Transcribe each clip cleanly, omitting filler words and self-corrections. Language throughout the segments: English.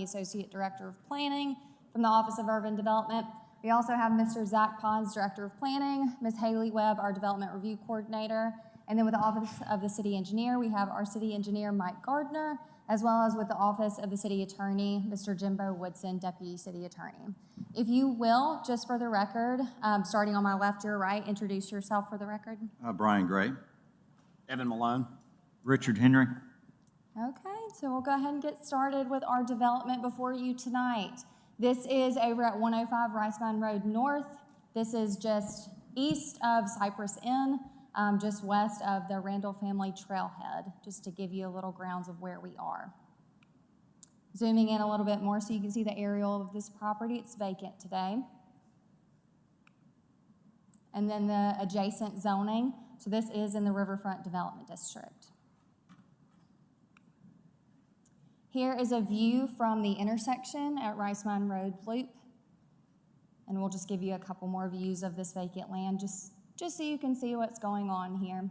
Associate Director of Planning from the Office of Urban Development. We also have Mr. Zach Pons, Director of Planning, Ms. Haley Webb, our Development Review Coordinator, and then with the Office of the City Engineer, we have our City Engineer, Mike Gardner, as well as with the Office of the City Attorney, Mr. Jimbo Woodson, Deputy City Attorney. If you will, just for the record, starting on my left, your right, introduce yourself for the record. Brian Gray. Evan Malone. Richard Henry. Okay, so we'll go ahead and get started with our development before you tonight. This is over at 105 Rice Mountain Road North. This is just east of Cypress Inn, just west of the Randall Family Trailhead, just to give you a little grounds of where we are. Zooming in a little bit more so you can see the aerial of this property. It's vacant today. And then the adjacent zoning. So this is in the Riverfront Development District. Here is a view from the intersection at Rice Mountain Road Loop. And we'll just give you a couple more views of this vacant land just so you can see what's going on here.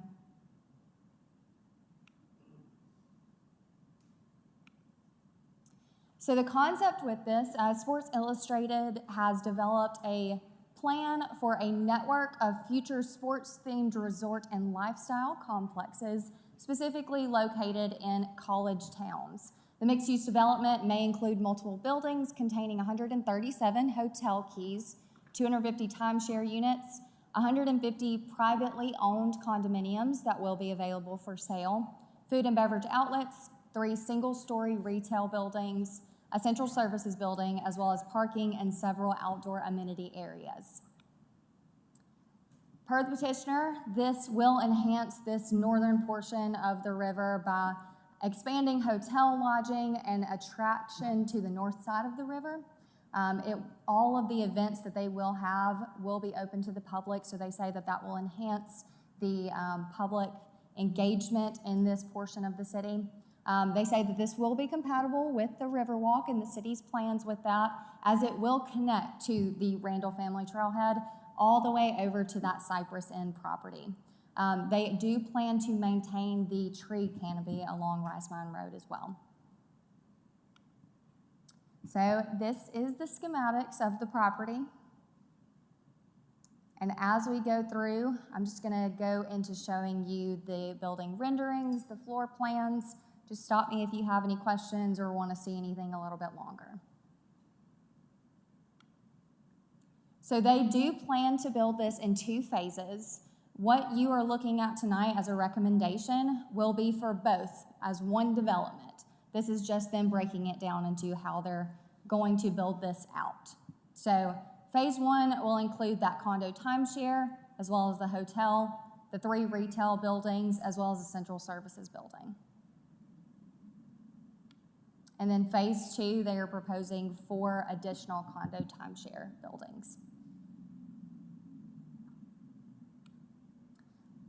So the concept with this, Sports Illustrated has developed a plan for a network of future sports-themed resort and lifestyle complexes, specifically located in college towns. The mixed-use development may include multiple buildings containing 137 hotel keys, 250 timeshare units, 150 privately owned condominiums that will be available for sale, food and beverage outlets, 3 single-story retail buildings, a central services building, as well as parking and several outdoor amenity areas. Per the petitioner, this will enhance this northern portion of the river by expanding hotel lodging and attraction to the north side of the river. All of the events that they will have will be open to the public, so they say that that will enhance the public engagement in this portion of the city. They say that this will be compatible with the Riverwalk and the city's plans with that, as it will connect to the Randall Family Trailhead all the way over to that Cypress Inn property. They do plan to maintain the tree canopy along Rice Mountain Road as well. So this is the schematics of the property. And as we go through, I'm just gonna go into showing you the building renderings, the floor plans. Just stop me if you have any questions or wanna see anything a little bit longer. So they do plan to build this in 2 phases. What you are looking at tonight as a recommendation will be for both as one development. This is just them breaking it down into how they're going to build this out. So phase 1 will include that condo timeshare, as well as the hotel, the 3 retail buildings, as well as the central services building. And then phase 2, they are proposing 4 additional condo timeshare buildings.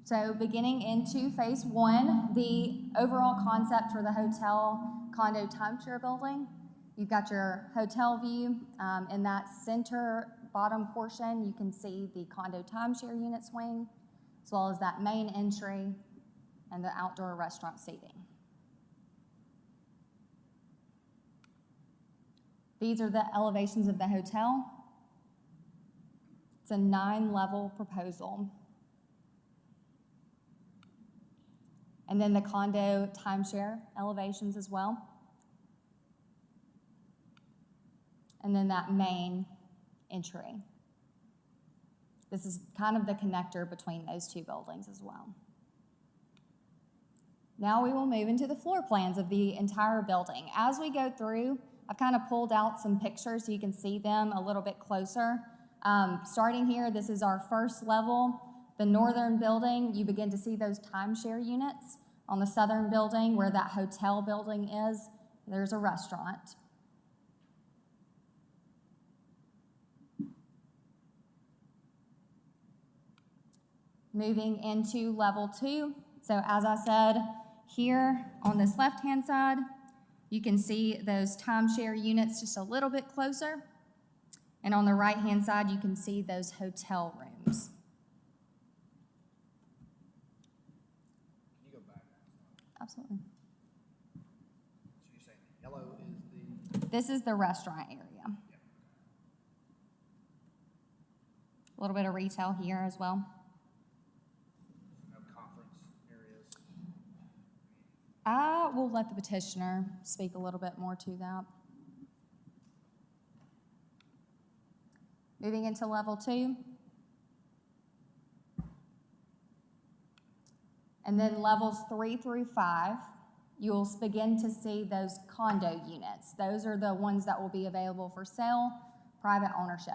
So beginning into phase 1, the overall concept for the hotel condo timeshare building, you've got your hotel view. In that center bottom portion, you can see the condo timeshare units wing, as well as that main entry and the outdoor restaurant seating. These are the elevations of the hotel. It's a 9-level proposal. And then the condo timeshare elevations as well. And then that main entry. This is kind of the connector between those 2 buildings as well. Now we will move into the floor plans of the entire building. As we go through, I've kind of pulled out some pictures so you can see them a little bit closer. Starting here, this is our first level. The northern building, you begin to see those timeshare units. On the southern building, where that hotel building is, there's a restaurant. Moving into level 2. So as I said, here on this left-hand side, you can see those timeshare units just a little bit closer. And on the right-hand side, you can see those hotel rooms. Can you go back? Absolutely. So you're saying yellow is the This is the restaurant area. A little bit of retail here as well. No conference areas. I will let the petitioner speak a little bit more to that. Moving into level 2. And then levels 3 through 5, you'll begin to see those condo units. Those are the ones that will be available for sale, private ownership.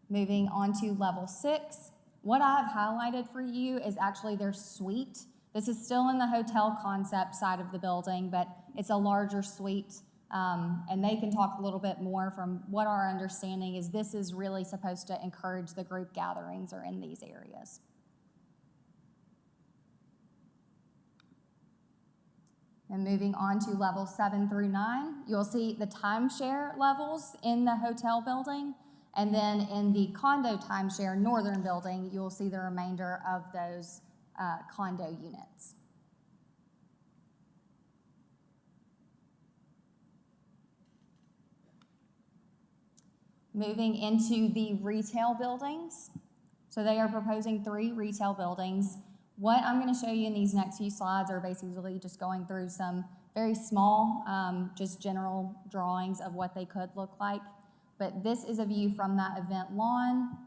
Moving on to level 6, what I have highlighted for you is actually their suite. This is still in the hotel concept side of the building, but it's a larger suite, and they can talk a little bit more. From what our understanding is, this is really supposed to encourage the group gatherings or in these areas. And moving on to level 7 through 9, you'll see the timeshare levels in the hotel building. And then in the condo timeshare northern building, you'll see the remainder of those condo units. Moving into the retail buildings. So they are proposing 3 retail buildings. What I'm going to show you in these next few slides are basically just going through some very small, just general drawings of what they could look like. But this is a view from that event lawn.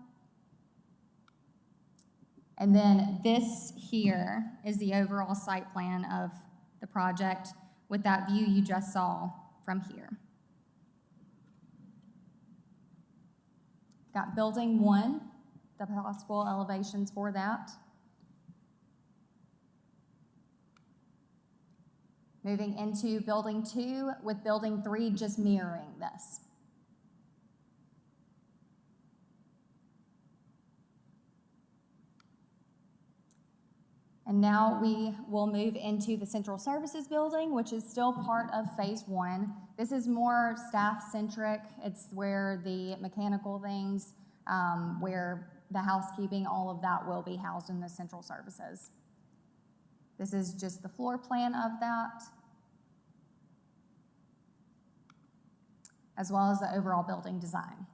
And then this here is the overall site plan of the project with that view you just saw from here. Got building 1, the possible elevations for that. Moving into building 2 with building 3 just mirroring this. And now we will move into the central services building, which is still part of phase 1. This is more staff-centric. It's where the mechanical things, where the housekeeping, all of that will be housed in the central services. This is just the floor plan of that, as well as the overall building design.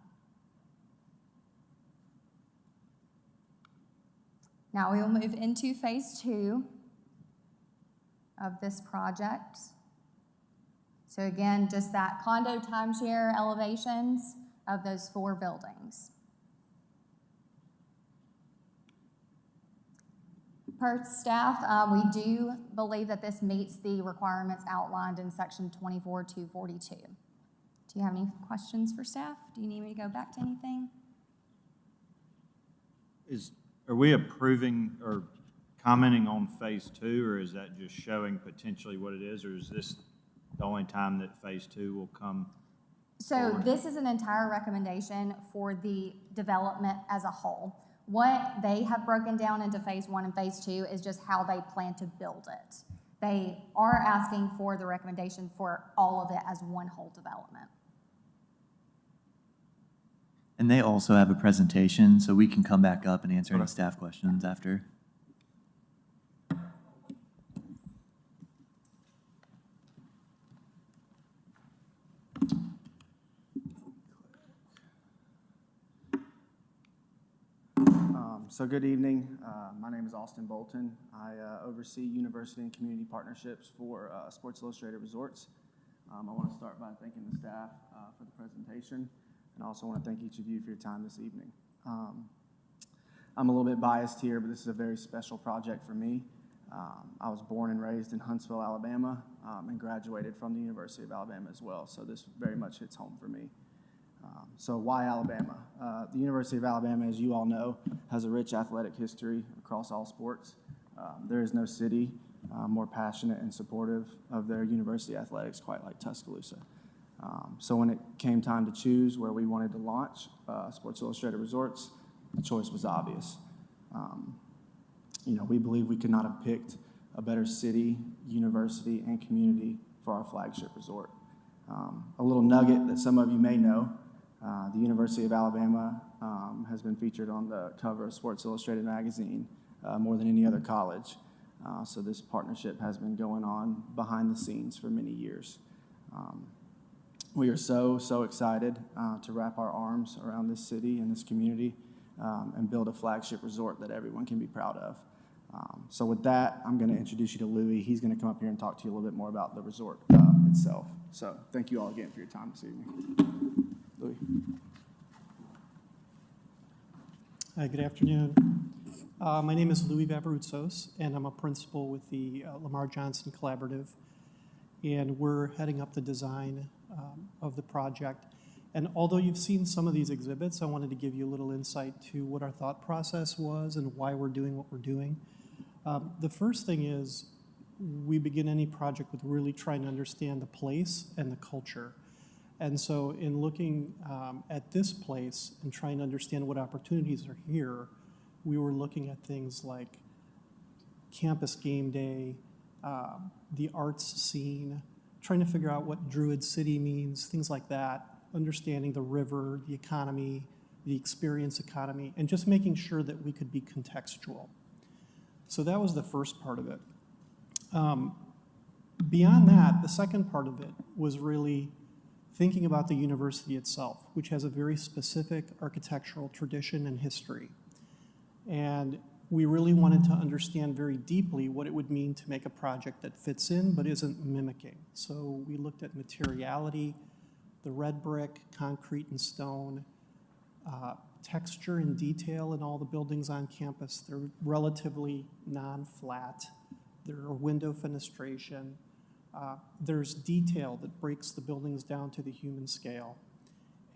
Now we will move into phase 2 of this project. So again, just that condo timeshare elevations of those 4 buildings. Per staff, we do believe that this meets the requirements outlined in section 24-42. Do you have any questions for staff? Do you need me to go back to anything? Are we approving or commenting on phase 2, or is that just showing potentially what it is, or is this the only time that phase 2 will come So forward? this is an entire recommendation for the development as a whole. What they have broken down into phase 1 and phase 2 is just how they plan to build it. They are asking for the recommendation for all of it as one whole development. And they also have a presentation, so we can come back up and answer any Okay. staff questions after. So good evening. My name is Austin Bolton. I oversee university and community partnerships for Sports Illustrated Resorts. I want to start by thanking the staff for the presentation, and I also want to thank each of you for your time this evening. I'm a little bit biased here, but this is a very special project for me. I was born and raised in Huntsville, Alabama, and graduated from the University of Alabama as well, so this very much hits home for me. So why Alabama? The University of Alabama, as you all know, has a rich athletic history across all sports. There is no city more passionate and supportive of their university athletics quite like Tuscaloosa. So when it came time to choose where we wanted to launch Sports Illustrated Resorts, the choice was obvious. We believe we could not have picked a better city, university, and community for our flagship resort. A little nugget that some of you may know, the University of Alabama has been featured on the cover of Sports Illustrated magazine more than any other college. So this partnership has been going on behind the scenes for many years. We are so excited to wrap our arms around this city and this community and build a flagship resort that everyone can be proud of. So with that, I'm going to introduce you to Louis. He's going to come up here and talk to you a little bit more about the resort itself. So thank you all again for your time this evening. Louis. Hi, good afternoon. My name is Louis Vavarutsos, and I'm a principal with the Lamar Johnson Collaborative. And we're heading up the design of the project. And although you've seen some of these exhibits, I wanted to give you a little insight to what our thought process was and why we're doing what we're doing. The first thing is we begin any project with really trying to understand the place and the culture. And so in looking at this place and trying to understand what opportunities are here, we were looking at things like campus game day, the arts scene, trying to figure out what Druid City means, things like that, understanding the river, the economy, the experience economy, and just making sure that we could be contextual. So that was the first part of it. Beyond that, the second part of it was really thinking about the university itself, which has a very specific architectural tradition and history. And we really wanted to understand very deeply what it would mean to make a project that fits in but isn't mimicking. So we looked at materiality, the red brick, concrete and stone, texture and detail in all the buildings on campus. They're relatively non-flat. There are window fenestration. There's detail that breaks the buildings down to the human scale.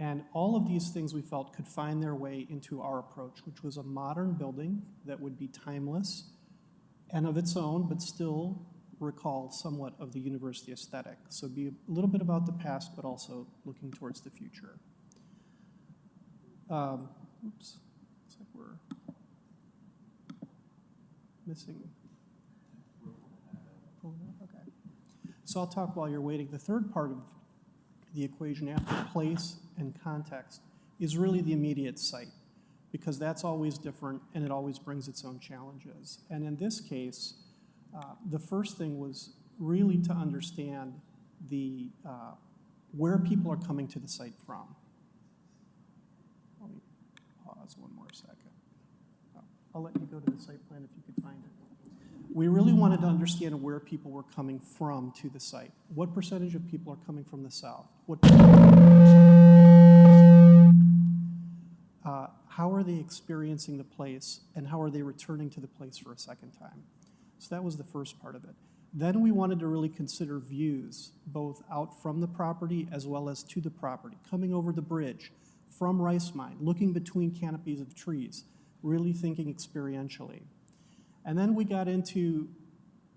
And all of these things we felt could find their way into our approach, which was a modern building that would be timeless and of its own, but still recall somewhat of the university aesthetic. So be a little bit about the past, but also looking towards the future. Oops, looks like we're missing. Okay. So I'll talk while you're waiting. The third part of the equation after place and context is really the immediate site, because that's always different and it always brings its own challenges. And in this case, the first thing was really to understand the where people are coming to the site from. Let me pause one more second. I'll let you go to the site plan if you could find it. We really wanted to understand where people were coming from to the site. What percentage of people are coming from the south? How are they experiencing the place, and how are they returning to the place for a second time? So that was the first part of it. Then we wanted to really consider views, both out from the property as well as to the property, coming over the bridge, from Rice Mine, looking between canopies of trees, really thinking experientially. And then we got into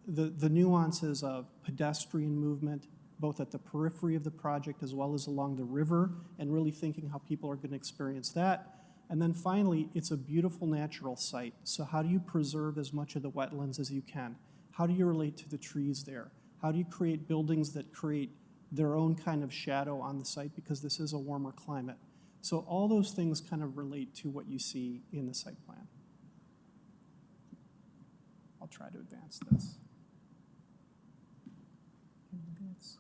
the nuances of pedestrian movement, both at the periphery of the project as well as along the river, and really thinking how people are going to experience that. And then finally, it's a beautiful natural site. So how do you preserve as much of the wetlands as you can? How do you relate to the trees there? How do you create buildings that create their own kind of shadow on the site, because this is a warmer climate? So all those things kind of relate to what you see in the site plan. I'll try to advance this. Can you advance?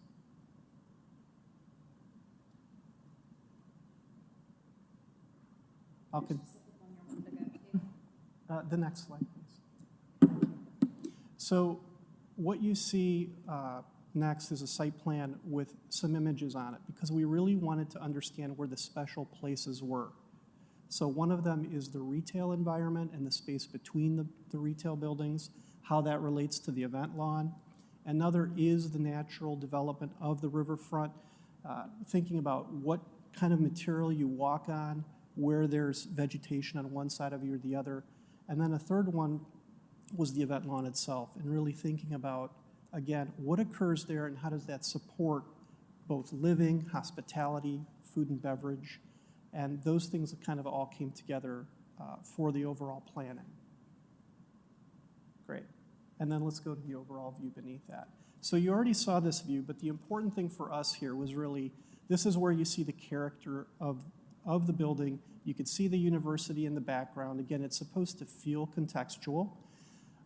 The next slide, please. Thank you. So what you see next is a site plan with some images on it, because we really wanted to understand where the special places were. So one of them is the retail environment and the space between the retail buildings, how that relates to the event lawn. Another is the natural development of the riverfront, thinking about what kind of material you walk on, where there's vegetation on one side of you or the other. And then a third one was the event lawn itself, and really thinking about, again, what occurs there and how does that support both living, hospitality, food and beverage, and those things that kind of all came together for the overall planning. Great. And then let's go to the overall view beneath that. So you already saw this view, but the important thing for us here was really, this is where you see the character of the building. You could see the university in the background. Again, it's supposed to feel contextual.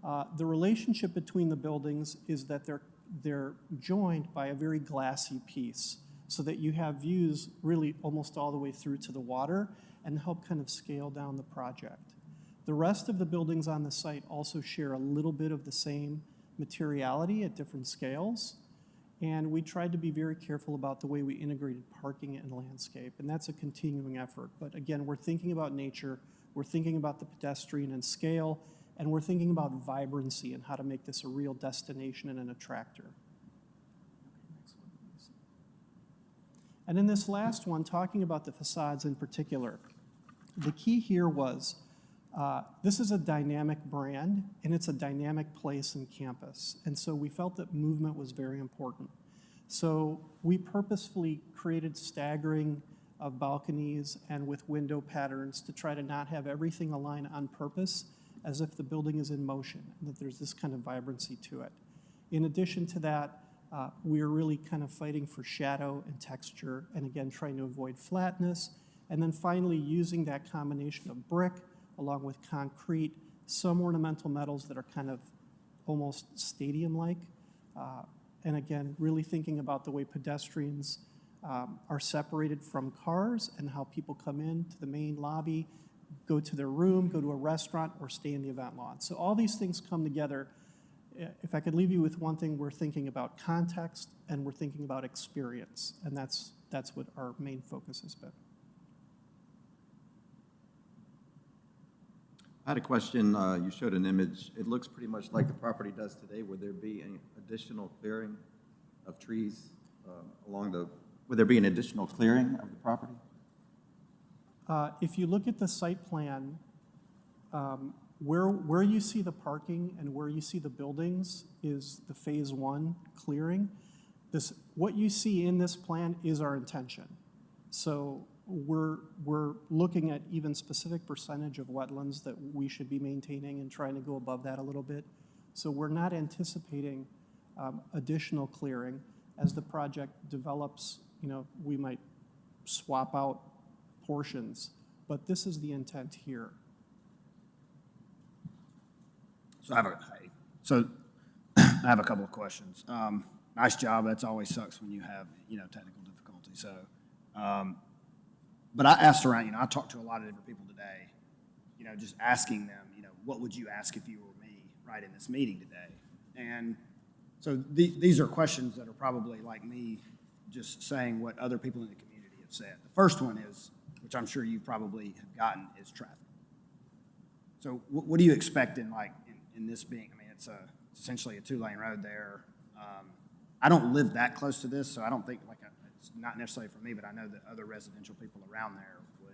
The relationship between the buildings is that they're joined by a very glassy piece, so that you have views really almost all the way through to the water and help kind of scale down the project. The rest of the buildings on the site also share a little bit of the same materiality at different scales. And we tried to be very careful about the way we integrated parking and landscape, and that's a continuing effort. But again, we're thinking about nature, we're thinking about the pedestrian and scale, and we're thinking about vibrancy and how to make this a real destination and an attractor. And in this last one, talking about the facades in particular, the key here was this is a dynamic brand, and it's a dynamic place in campus. And so we felt that movement was very important. So we purposefully created staggering of balconies and with window patterns to try to not have everything align on purpose as if the building is in motion, and that there's this kind of vibrancy to it. In addition to that, we're really kind of fighting for shadow and texture, and again, trying to avoid flatness. And then finally, using that combination of brick along with concrete, some ornamental metals that are kind of almost stadium-like. And again, really thinking about the way pedestrians are separated from cars and how people come in to the main lobby, go to their room, go to a restaurant, or stay in the event lawn. So all these things come together. If I could leave you with one thing, we're thinking about context and we're thinking about experience. And that's what our main focus has been. I had a question. You showed an image. It looks pretty much like the property does today. Would there be any additional clearing of trees would there be an additional clearing of the property? If you look at the site plan, where you see the parking and where you see the buildings is the phase 1 clearing. What you see in this plan is our intention. So we're looking at even specific percentage of wetlands that we should be maintaining and trying to go above that a little bit. So we're not anticipating additional clearing. As the project develops, we might swap out portions, but this is the intent here. So I have a couple of questions. Nice job. That's always sucks when you have, technical difficulty. So, but I asked around, I talked to a lot of different people today, just asking them, what would you ask if you were me, right, in this meeting today? And so these are questions that are probably like me just saying what other people in the community have said. The first one is, which I'm sure you probably have gotten, is traffic. So what do you expect in this being, it's essentially a 2-lane road there. I don't live that close to this, so I don't think it's not necessarily for me, but I know that other residential people around there would,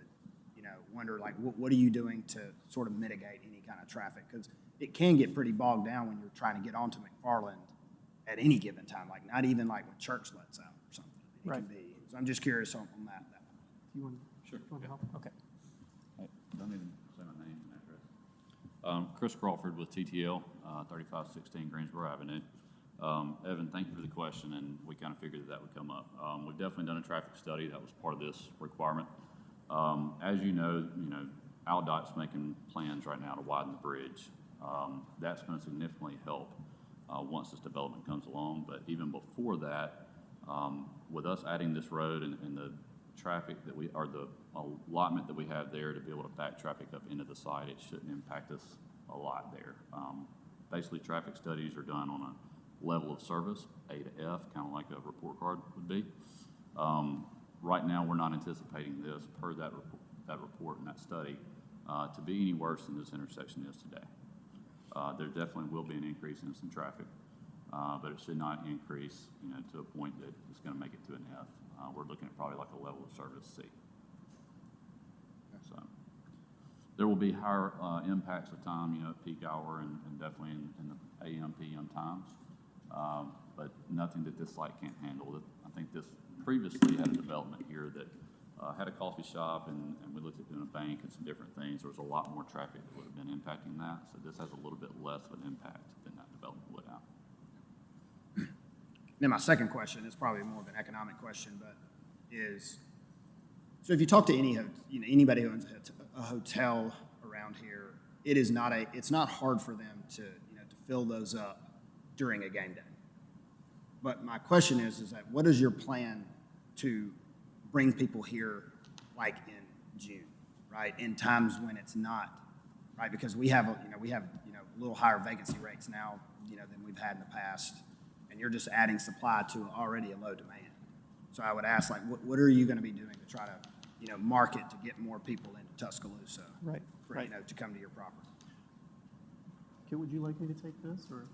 wonder what are you doing to sort of mitigate any kind of traffic? Because it can get pretty bogged down when you're trying to get onto McFarland at any given time, not even when church lets out or something. It Right. can be. So I'm just curious on that. You want Sure. to help? Okay. Don't even say my name and address. Chris Crawford with TTL, 3516 Greensboro Avenue. Evan, thank you for the question, and we kind of figured that would come up. We've definitely done a traffic study. That was part of this requirement. As you know, AlDOT's making plans right now to widen the bridge. That's going to significantly help once this development comes along. But even before that, with us adding this road and the traffic or the allotment that we have there to be able to back traffic up into the site, it shouldn't impact us a lot there. Basically, traffic studies are done on a level of service, A to F, kind of like a report card would be. Right now, we're not anticipating this, per that report and that study, to be any worse than this intersection is today. There definitely will be an increase in some traffic, but it should not increase, to a point that it's going to make it to an F. We're looking at probably like a level of service C. So there will be higher impacts of time, at peak hour and definitely in the AM, PM times, but nothing that this site can't handle. I think this previously had a development here that had a coffee shop, and we looked at doing a bank and some different things. There was a lot more traffic that would have been impacting that, so this has a little bit less of an impact than that development would have. Then my second question is probably more of an economic question, but so if you talk to anybody who owns a hotel around here, it's not hard for them to fill those up during a game day. But my question is that what is your plan to bring people here like in June, right? In times when it's not, right? Because we have a little higher vacancy rates now, than we've had in the past, and you're just adding supply to already a low demand. So I would ask, like, what are you going to be doing to try to, market to get more people into Tuscaloosa? Right, For, right. to come to your property. Okay, would you like me to take this, or?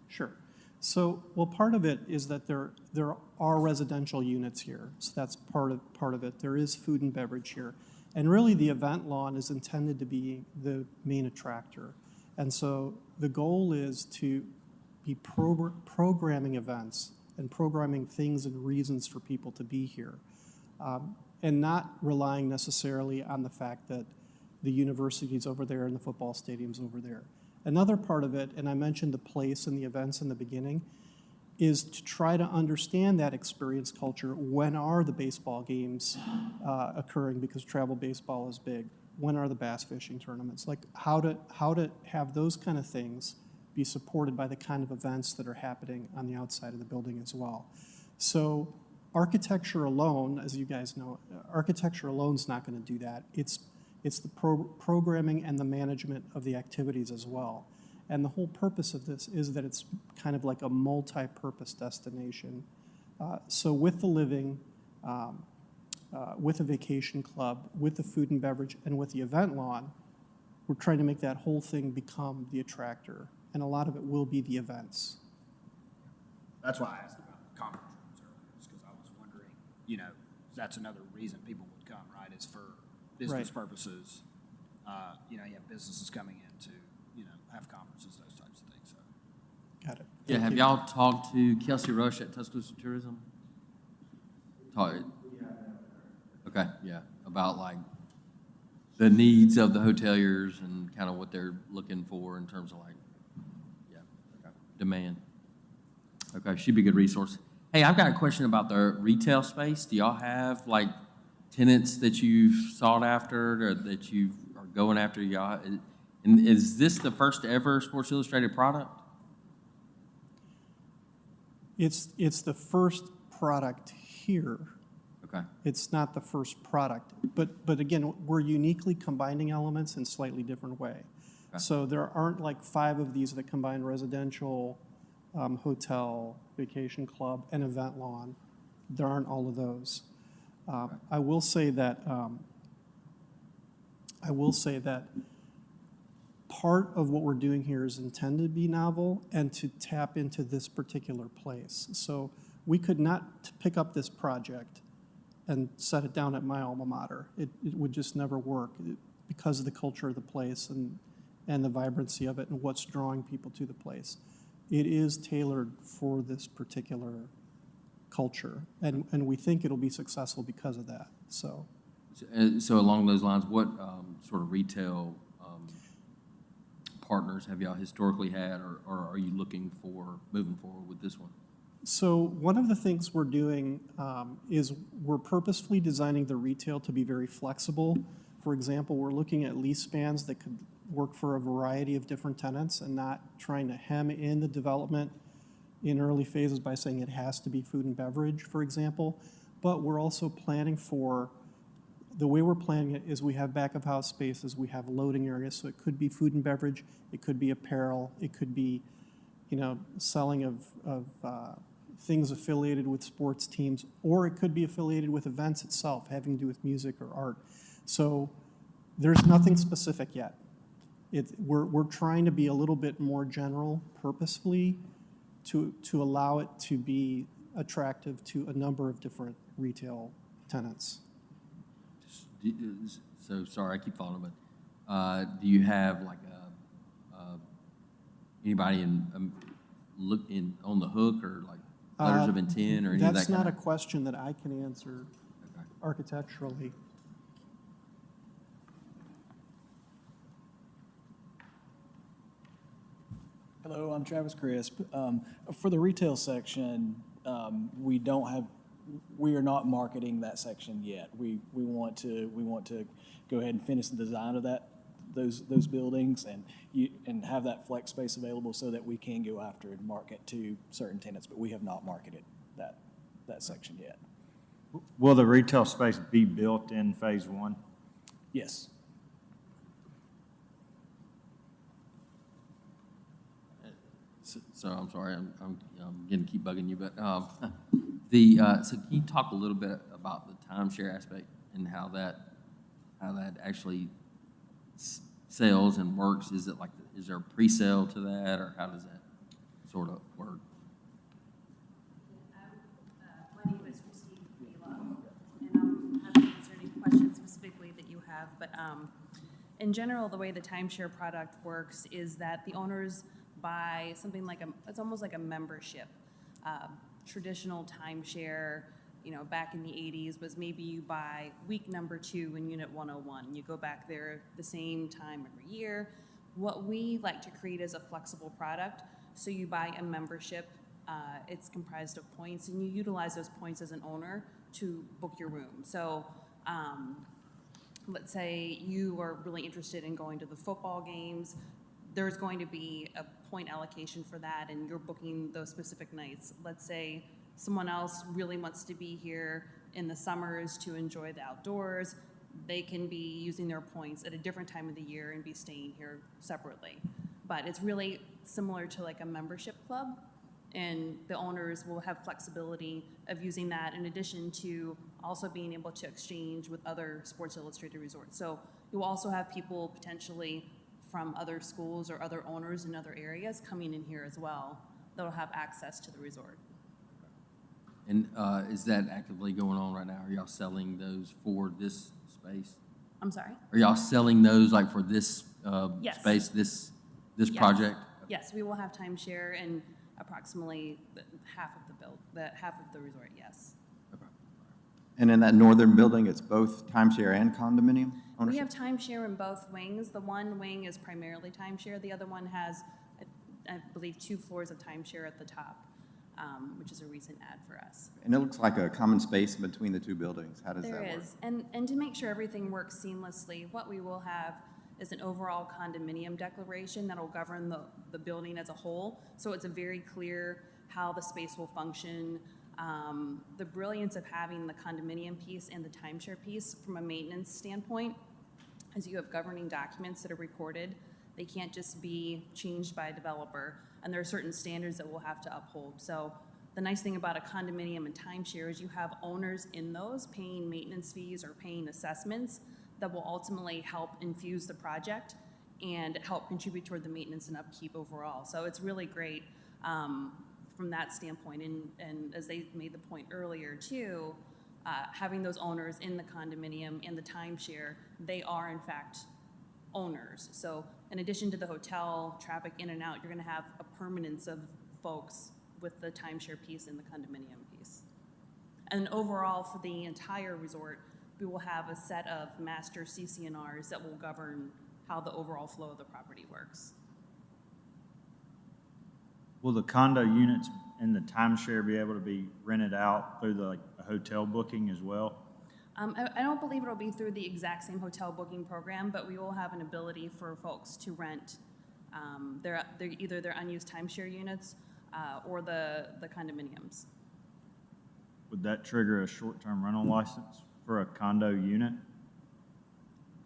Sure. So, well, part of it is that there are residential units here, so that's part of it. There is food and beverage here. And really, the event lawn is intended to be the main attractor. And so the goal is to be programming events and programming things and reasons for people to be here, and not relying necessarily on the fact that the university's over there and the football stadium's over there. Another part of it, and I mentioned the place and the events in the beginning, is to try to understand that experience culture. When are the baseball games occurring, because travel baseball is big? When are the bass fishing tournaments? Like how to have those kind of things be supported by the kind of events that are happening on the outside of the building as well. So architecture alone, as you guys know, architecture alone is not going to do that. It's the programming and the management of the activities as well. And the whole purpose of this is that it's kind of like a multi-purpose destination. So with the living, with a vacation club, with the food and beverage, and with the event lawn, we're trying to make that whole thing become the attractor. And a lot of it will be the events. That's why I asked about the conference rooms earlier, because I was wondering, that's another reason people would come, right? Is for business purposes. You have businesses coming in to, have conferences, those types of things. So. Got it. Yeah, have y'all talked to Kelsey Rush at Tuscaloosa Tourism? Okay, yeah, about like the needs of the hoteliers and kind of what they're looking for in terms of like, demand. Okay, should be a good resource. Hey, I've got a question about the retail space. Do y'all have like tenants that you've sought after or that you are going after? Y'all, and is this the first ever Sports Illustrated product? It's the first product here. Okay. It's not the first product, but again, we're uniquely combining elements in a slightly different way. Okay. So there aren't like 5 of these that combine residential, hotel, vacation club, and event lawn. There aren't all of those. Okay. I will say that part of what we're doing here is intended to be novel and to tap into this particular place. So we could not pick up this project and set it down at my alma mater. It would just never work because of the culture of the place and the vibrancy of it and what's drawing people to the place. It is tailored for this particular culture, and we think it'll be successful because of that. So along those lines, what sort of retail partners have y'all historically had, or are you looking for moving forward with this one? So one of the things we're doing is we're purposefully designing the retail to be very flexible. For example, we're looking at lease spans that could work for a variety of different tenants and not trying to hem in the development in early phases by saying it has to be food and beverage, for example. But we're also planning for, the way we're planning it is we have back of house spaces, we have loading areas, so it could be food and beverage, it could be apparel, it could be, selling of things affiliated with sports teams, or it could be affiliated with events itself, having to do with music or art. So there's nothing specific yet. We're trying to be a little bit more general purposefully to allow it to be attractive to a number of different retail tenants. So sorry, I keep following, but do you have like anybody on the hook or like letters of intent or any of that? That's not a question that I can answer architecturally. Hello, I'm Travis Crisp. For the retail section, we are not marketing that section yet. We want to go ahead and finish the design of those buildings and have that flex space available so that we can go after and market to certain tenants, but we have not marketed that section yet. Will the retail space be built in phase one? Yes. So I'm sorry, I'm gonna keep bugging you, but, so can you talk a little bit about the timeshare aspect and how that actually sells and works? Is it like, is there a pre-sale to that, or how does that sort of work? My name is Christine Vila, and I'm happy to answer any questions specifically that you have. But in general, the way the timeshare product works is that the owners buy something like it's almost like a membership. Traditional timeshare, back in the 80s was maybe you buy week number 2 in Unit 101. You go back there the same time every year. What we like to create is a flexible product. So you buy a membership. It's comprised of points, and you utilize those points as an owner to book your room. So let's say you are really interested in going to the football games. There's going to be a point allocation for that, and you're booking those specific nights. Let's say someone else really wants to be here in the summers to enjoy the outdoors. They can be using their points at a different time of the year and be staying here separately. But it's really similar to like a membership club, and the owners will have flexibility of using that in addition to also being able to exchange with other Sports Illustrated resorts. So you'll also have people potentially from other schools or other owners in other areas coming in here as well that'll have access to the resort. And is that actively going on right now? Are y'all selling those for this space? I'm sorry? Are y'all selling those like for this Yes. space, this Yes. project? Yes, we will have timeshare in approximately half of the resort, yes. And in that northern building, it's both timeshare and condominium We ownership? have timeshare in both wings. The one wing is primarily timeshare. The other one has, I believe, 2 floors of timeshare at the top, which is a recent add for us. And it looks like a common space in between the 2 buildings. How does that There work? is. And to make sure everything works seamlessly, what we will have is an overall condominium declaration that'll govern the building as a whole. So it's a very clear how the space will function. The brilliance of having the condominium piece and the timeshare piece from a maintenance standpoint is you have governing documents that are recorded. They can't just be changed by a developer, and there are certain standards that we'll have to uphold. So the nice thing about a condominium and timeshare is you have owners in those paying maintenance fees or paying assessments that will ultimately help infuse the project and help contribute toward the maintenance and upkeep overall. So it's really great from that standpoint. And as they made the point earlier too, having those owners in the condominium and the timeshare, they are in fact owners. So in addition to the hotel traffic in and out, you're gonna have a permanence of folks with the timeshare piece and the condominium piece. And overall, for the entire resort, we will have a set of master CCNRs that will govern how the overall flow of the property works. Will the condo units and the timeshare be able to be rented out through the hotel booking as well? I don't believe it'll be through the exact same hotel booking program, but we will have an ability for folks to rent either their unused timeshare units or the condominiums. Would that trigger a short-term rental license for a condo unit?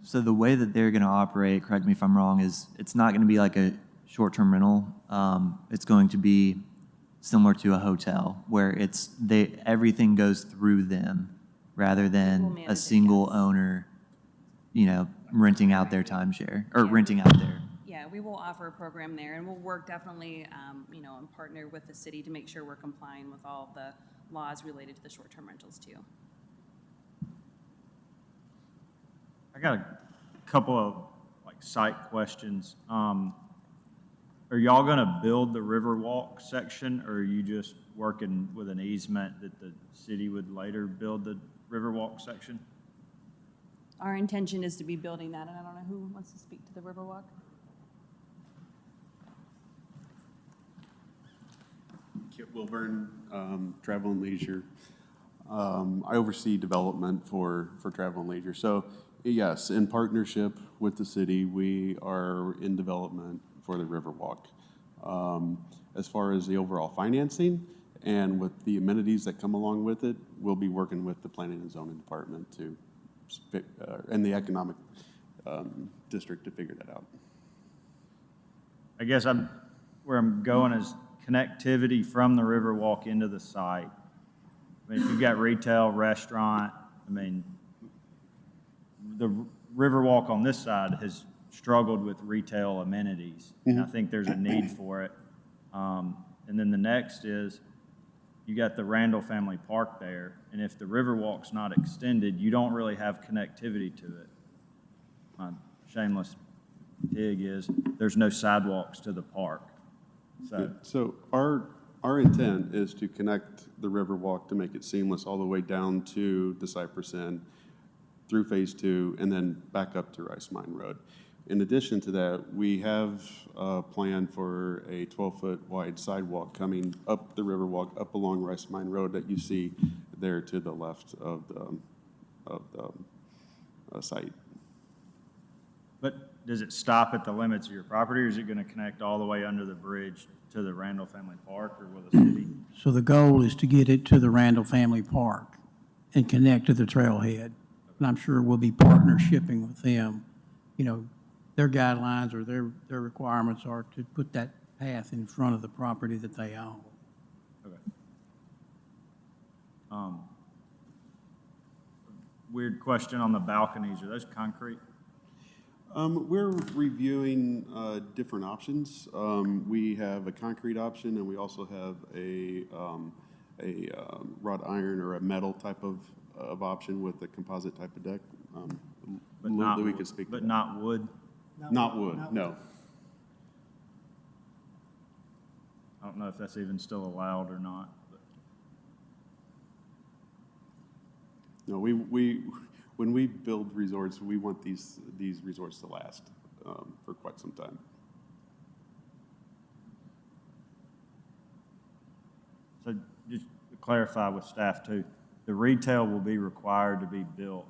So the way that they're going to operate, correct me if I'm wrong, is it's not going to be like a short-term rental. It's going to be similar to a hotel where everything goes through them rather We'll than manage a it, single yes. owner, renting out their timeshare or renting out their. Yeah, we will offer a program there, and we'll work definitely, and partner with the city to make sure we're complying with all the laws related to the short-term rentals too. I got a couple of site questions. Are y'all gonna build the Riverwalk section, or are you just working with an easement that the city would later build the Riverwalk section? Our intention is to be building that, and I don't know who wants to speak to the Riverwalk. Kit Wilburn, Travel and Leisure. I oversee development for Travel and Leisure. So yes, in partnership with the city. We are in development for the Riverwalk. As far as the overall financing and with the amenities that come along with it, we'll be working with the Planning and Zoning Department and the Economic District to figure that out. I guess where I'm going is connectivity from the Riverwalk into the site. I mean, if you've got retail, restaurant, I mean, the Riverwalk on this side has struggled with retail amenities, and I think there's a need for it. And then the next is, you got the Randall Family Park there, and if the Riverwalk's not extended, you don't really have connectivity to it. My shameless dig is, there's no sidewalks to the park. So our intent is to connect the Riverwalk to make it seamless all the way down to the Cypress Inn, through Phase 2, and then back up to Rice Mine Road. In addition to that, we have a plan for a 12-foot wide sidewalk coming up the Riverwalk, up along Rice Mine Road that you see there to the left of the site. But does it stop at the limits of your property, or is it going to connect all the way under the bridge to the Randall Family Park, or will the city? So the goal is to get it to the Randall Family Park and connect to the trailhead. And I'm sure we'll be partnershiping with them. You know, their guidelines or their requirements are to put that path in front of the property that they own. Okay. Weird question on the balconies. Are those concrete? We're reviewing different options. We have a concrete option, and we also have a wrought iron or a metal type of option with a composite type of deck. But not, Louis could speak to but that. not wood? Not wood, no. I don't know if that's even still allowed or not. But. No, when we build resorts, we want these resorts to last for quite some time. So just to clarify with staff too, the retail will be required to be built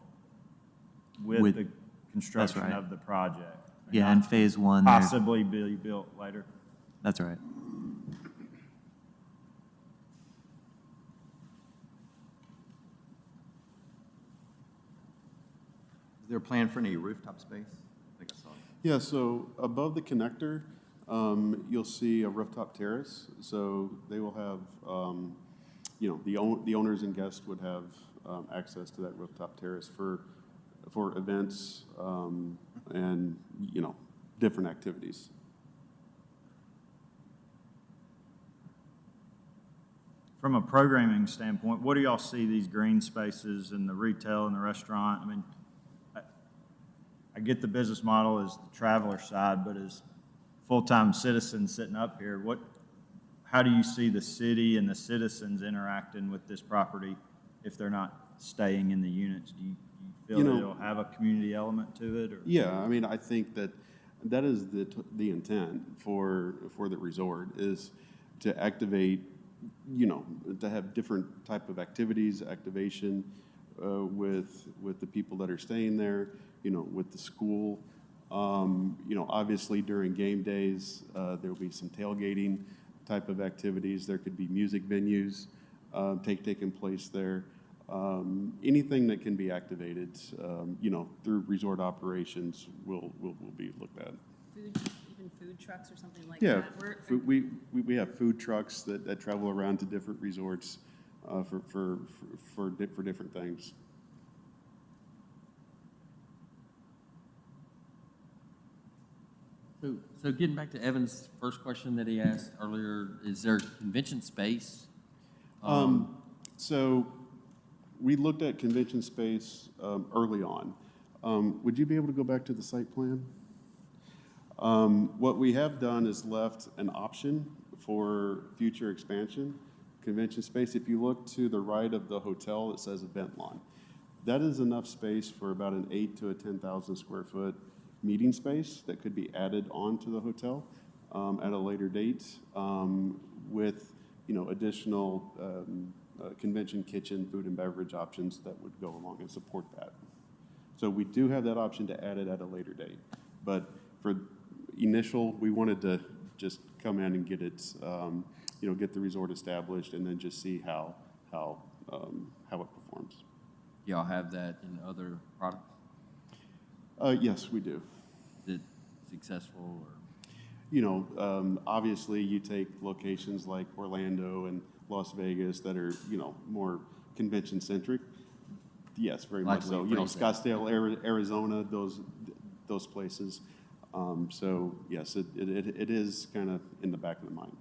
with the construction right. of the project. Yeah, in Phase 1. there- Possibly be built later. That's right. Is there a plan for any rooftop space? I think I saw it. Yeah, so above the connector, you'll see a rooftop terrace. So they will have, the owners and guests would have access to that rooftop terrace for events and, different activities. From a programming standpoint, what do y'all see these green spaces and the retail and the restaurant? I mean, I get the business model as the traveler side, but as full-time citizens sitting up here, how do you see the city and the citizens interacting with this property if they're not staying in the units? Do you feel that it'll have a community element to it? Or? Yeah, I mean, I think that is the intent for the resort is to activate, to have different type of activities, activation with the people that are staying there, with the school. Obviously during game days, there will be some tailgating type of activities. There could be music venues taking place there. Anything that can be activated, through resort operations will be looked at. Even food trucks or something like Yeah, that? we have food trucks that travel around to different resorts for different things. So getting back to Evan's first question that he asked earlier, is there convention space? So we looked at convention space early on. Would you be able to go back to the site plan? What we have done is left an option for future expansion, convention space. If you look to the right of the hotel, it says event lawn. That is enough space for about an 8,000 to a 10,000 square foot meeting space that could be added onto the hotel at a later date with additional convention kitchen, food and beverage options that would go along and support that. So we do have that option to add it at a later date. But for initial, we wanted to just come in and get it, get the resort established and then just see how it performs. Y'all have that in other products? Yes, we do. Is it successful or? Obviously you take locations like Orlando and Las Vegas that are, more convention centric. Yes, very Like much so. we phrased that. Scottsdale, Arizona, those places. So yes, it is kind of in the back of the mind.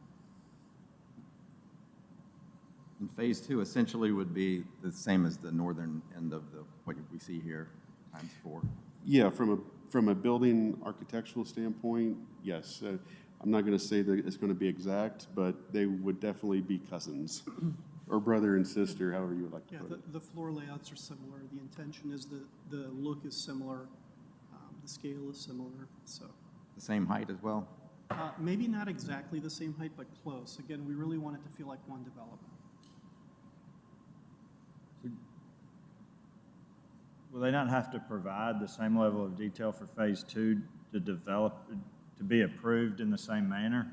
And phase two essentially would be the same as the northern end of what we see here, times 4. Yeah, from a building architectural standpoint, yes. I'm not going to say that it's going to be exact, but they would definitely be cousins or brother and sister, however you would like to Yeah, put it. the floor layouts are similar. The intention is the look is similar, the scale is similar, so. The same height as well? Maybe not exactly the same height, but close. Again, we really want it to feel like one development. Will they not have to provide the same level of detail for phase 2 to develop, to be approved in the same manner?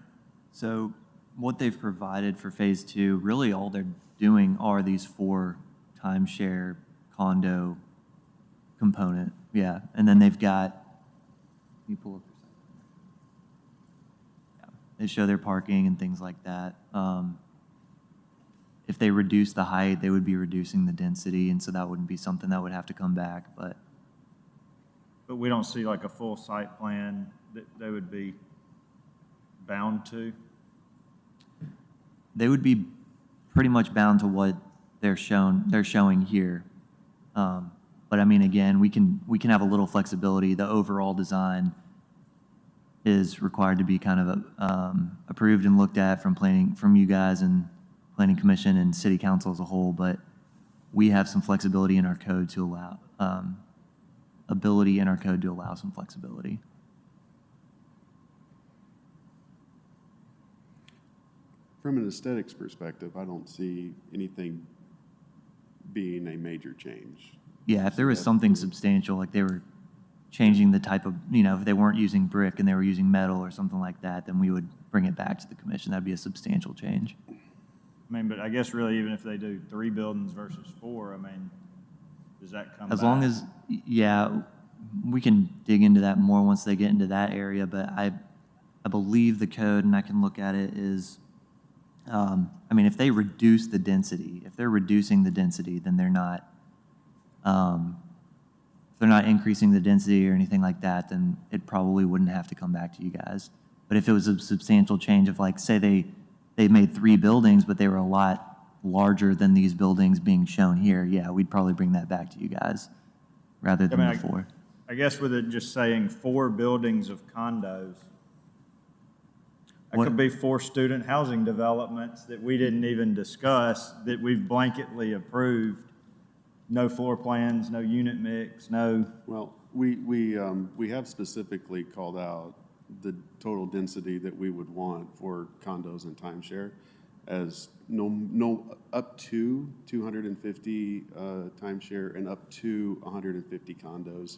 So what they've provided for phase 2, really all they're doing are these 4 timeshare condo component. Yeah, and then they've got, can you pull up your site? Yeah, they show their parking and things like that. If they reduce the height, they would be reducing the density, and so that wouldn't be something that would have to come back, but But we don't see like a full site plan that they would be bound to? they would be pretty much bound to what they're showing here. But I mean, again, we can have a little flexibility. The overall design is required to be kind of approved and looked at from you guys and Planning Commission and City Council as a whole, but we have some flexibility in our code to allow, ability in our code to allow some flexibility. From an aesthetics perspective, I don't see anything being a major change. Yeah, if there was something substantial, like they were changing the type of, if they weren't using brick and they were using metal or something like that, then we would bring it back to the commission. That'd be a substantial change. I mean, but I guess really even if they do 3 buildings versus 4, I mean, does that come back? As long as, yeah, we can dig into that more once they get into that area, but I believe the code, and I can look at it, is, I mean, if they reduce the density, if they're reducing the density, then they're not, if they're not increasing the density or anything like that, then it probably wouldn't have to come back to you guys. But if it was a substantial change of, like, say they made 3 buildings, but they were a lot larger than these buildings being shown here, yeah, we'd probably bring that back to you guys rather than the 4. I guess with it just saying 4 buildings of condos, that What- could be 4 student housing developments that we didn't even discuss, that we've blanketly approved. No floor plans, no unit mix, no. Well, we have specifically called out the total density that we would want for condos and timeshare as no up to 250 timeshare and up to 150 condos,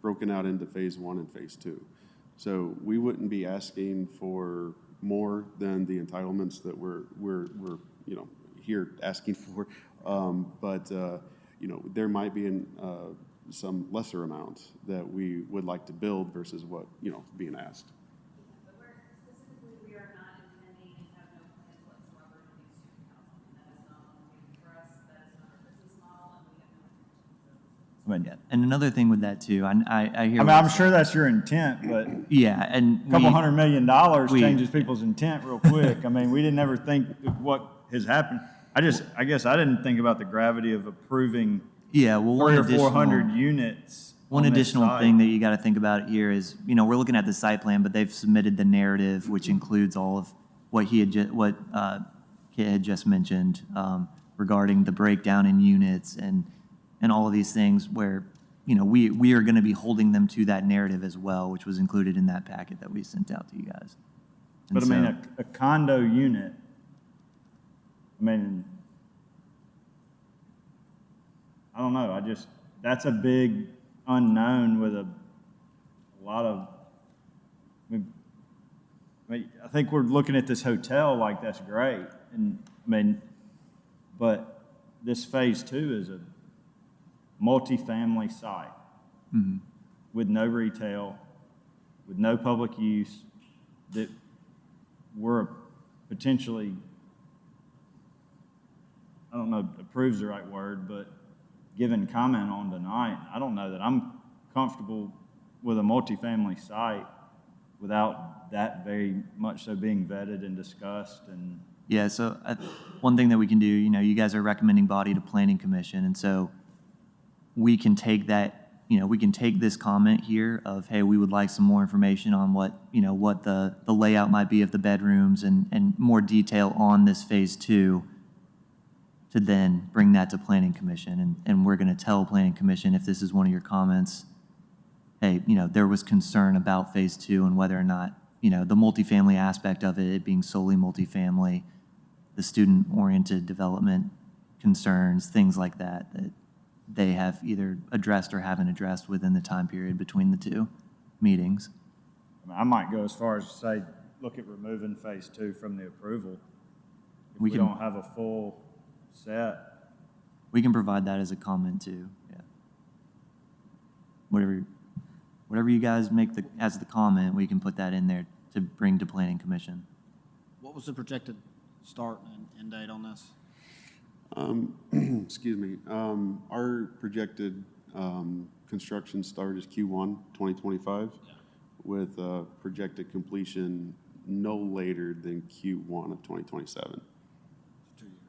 broken out into phase 1 and phase 2. So we wouldn't be asking for more than the entitlements that we're here asking for, but there might be some lesser amount that we would like to build versus what being asked. But we are not intending and have no plans whatsoever to do student housing. That is not on the table for us. That is not our business model, and we have no intention of I mean, and another thing with that too, I hear. I mean, I'm sure that's your intent, but Yeah, and a couple $100 million we- changes people's intent real quick. I mean, we didn't ever think of what has happened. I guess I didn't think about the gravity of approving Yeah, well, 300 or 400 units. One on this additional site. thing that you got to think about here is, we're looking at the site plan, but they've submitted the narrative, which includes all of what Kit had just mentioned regarding the breakdown in units and all of these things where, we are going to be holding them to that narrative as well, which was included in that packet that we sent out to you guys. But I mean, a condo unit, I mean, I don't know, that's a big unknown with a lot of, I think we're looking at this hotel like that's great, and but this phase 2 is a multifamily site with no retail, with no public use, that we're potentially, I don't know, approves the right word, but given comment on tonight, I don't know that I'm comfortable with a multifamily site without that very much so being vetted and discussed. And Yeah, so one thing that we can do, you guys are recommending body to planning commission, and so we can take that, we can take this comment here of, hey, we would like some more information on what the layout might be of the bedrooms and more detail on this phase 2, to then bring that to planning commission. And we're going to tell planning commission, if this is one of your comments, hey, there was concern about phase 2 and whether or not, the multifamily aspect of it being solely multifamily, the student-oriented development concerns, things like that, that they have either addressed or haven't addressed within the time period between the 2 meetings. I might go as far as to say, look at removing phase 2 from the approval. If we can- don't have a full set. We can provide that as a comment too, yeah. Whatever you guys make as the comment, we can put that in there to bring to planning commission. What was the projected start and end date on this? Excuse me. Our projected construction start is Q1 2025, with projected completion no later than Q1 of 2027. 2 years.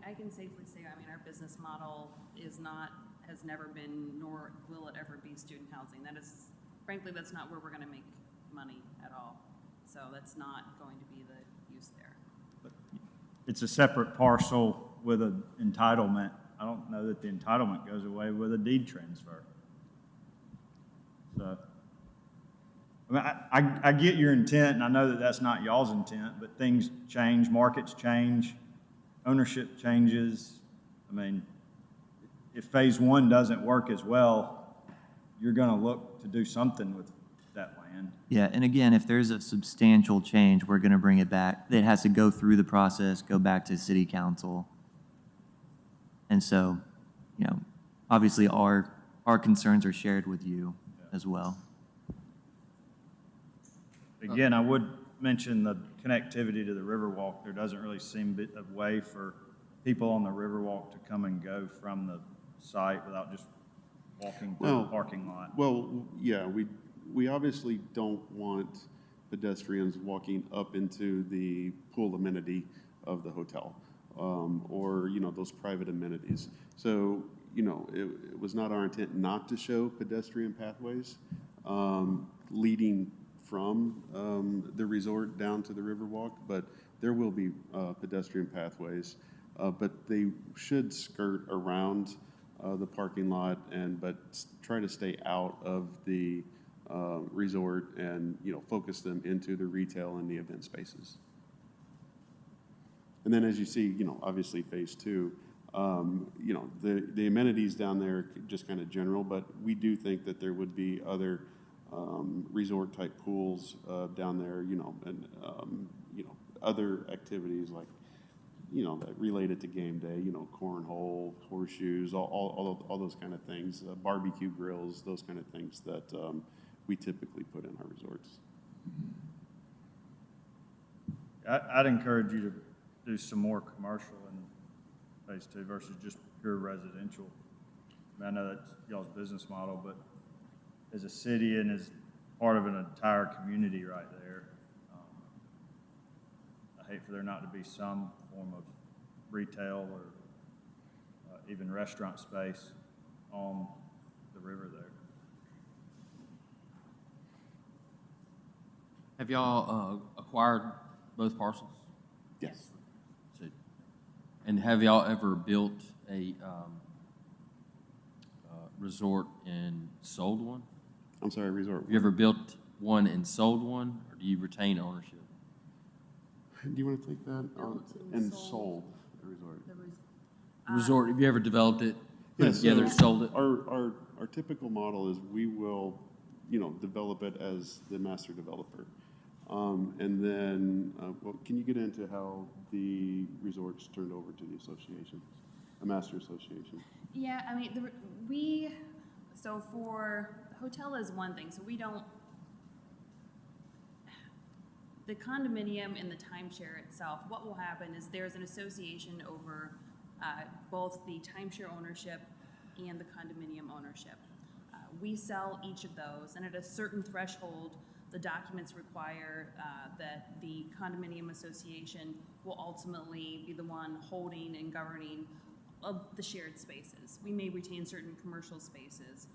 I can safely say, our business model has never been, nor will it ever be, student housing. That is, frankly, that's not where we're gonna make money at all. So that's not going to be the use there. It's a separate parcel with an entitlement. I don't know that the entitlement goes away with a deed transfer. So, I get your intent, and I know that that's not y'all's intent, but things change, markets change, ownership changes. If phase 1 doesn't work as well, you're gonna look to do something with that land. Yeah, and again, if there's a substantial change, we're going to bring it back. It has to go through the process, go back to city council. And so, obviously our concerns are shared with you as well. Again, I would mention the connectivity to the Riverwalk. There doesn't really seem a way for people on the Riverwalk to come and go from the site without just walking through the parking lot. Well, yeah, we obviously don't want pedestrians walking up into the pool amenity of the hotel, or, those private amenities. So, it was not our intent not to show pedestrian pathways leading from the resort down to the Riverwalk, but there will be pedestrian pathways, but they should skirt around the parking lot but try to stay out of the resort and, focus them into the retail and the event spaces. And then as you see, obviously phase 2, the amenities down there just kind of general, but we do think that there would be other resort type pools down there, and other activities like, that related to game day, cornhole, horseshoes, all those kind of things, barbecue grills, those kind of things that we typically put in our resorts. I'd encourage you to do some more commercial in phase 2 versus just pure residential. I know that's y'all's business model, but as a city and as part of an entire community right there, I hate for there not to be some form of retail or even restaurant space on the river there. Have y'all acquired both parcels? Yes. So, and have y'all ever built a resort and sold one? I'm sorry, resort. Have you ever built one and sold one, or do you retain ownership? Do you want to take that? Built And sold the resort. There was, Resort, have you ever developed it, put it Yeah, together, so sold it? Our typical model is we will, develop it as the master developer. And then, well, can you get into how the resort's turned over to the association, a master association? yeah, I mean, so for, hotel is one thing, so we don't, the condominium and the timeshare itself, what will happen is there's an association over both the timeshare ownership and the condominium ownership. We sell each of those, and at a certain threshold, the documents require that the condominium association will ultimately be the one holding and governing of the shared spaces. We may retain certain commercial spaces,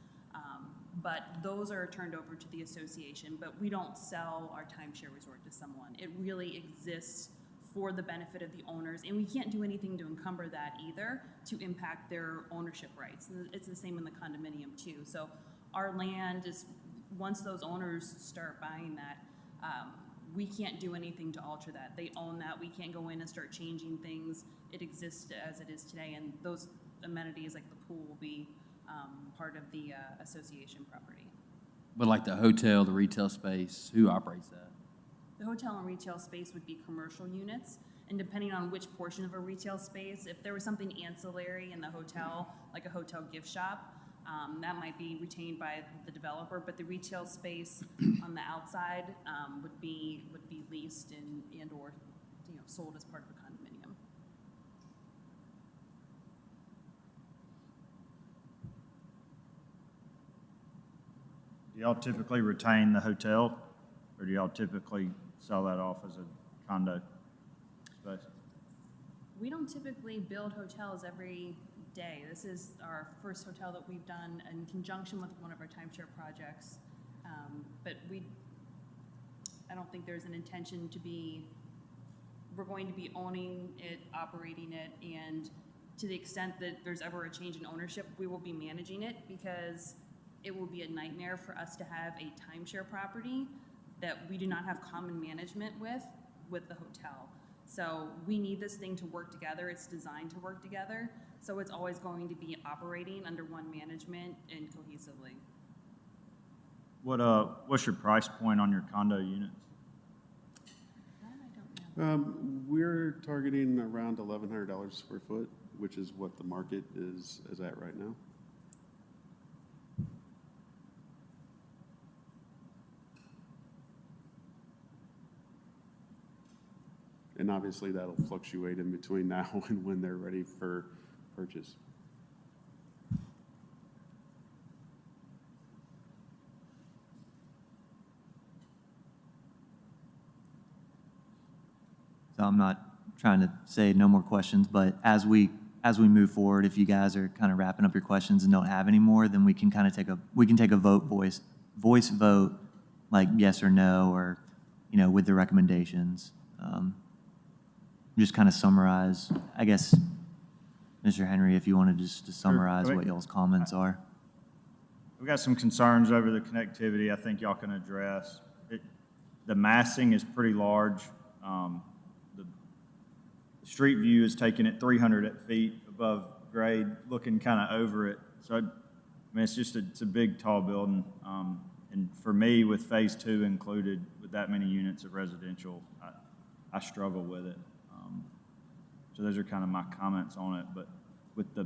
but those are turned over to the association, but we don't sell our timeshare resort to someone. It really exists for the benefit of the owners, and we can't do anything to encumber that either to impact their ownership rights. And it's the same in the condominium too. So our land is, once those owners start buying that, we can't do anything to alter that. They own that. We can't go in and start changing things. It exists as it is today, and those amenities like the pool will be part of the association property. But like the hotel, the retail space, who operates that? The hotel and retail space would be commercial units, and depending on which portion of a retail space, if there was something ancillary in the hotel, like a hotel gift shop, that might be retained by the developer, but the retail space on the outside would be leased and or sold as part of a condominium. Do y'all typically retain the hotel, or do y'all typically sell that off as a condo space? We don't typically build hotels every day. This is our first hotel that we've done in conjunction with one of our timeshare projects. But I don't think there's an intention to be, we're going to be owning it, operating it, and to the extent that there's ever a change in ownership, we will be managing it, because it will be a nightmare for us to have a timeshare property that we do not have common management with the hotel. So we need this thing to work together. It's designed to work together. So it's always going to be operating under one management and cohesively. What's your price point on your condo units? That I don't know. We're targeting around $1,100 a square foot, which is what the market is at right now. And obviously, that'll fluctuate in between now and when they're ready for purchase. So I'm not trying to say no more questions, but as we move forward, if you guys are kind of wrapping up your questions and don't have any more, then we can kind of take a voice vote, like yes or no, or with the recommendations. Just kind of summarize, I guess, Mr. Henry, if you wanted just to summarize what y'all's comments are. We've got some concerns over the connectivity I think y'all can address. The massing is pretty large. The street view is taking it 300 feet above grade, looking kind of over it. So, I mean, it's a big, tall building. And for me, with phase 2 included, with that many units of residential, I struggle with it. So those are kind of my comments on it. But with the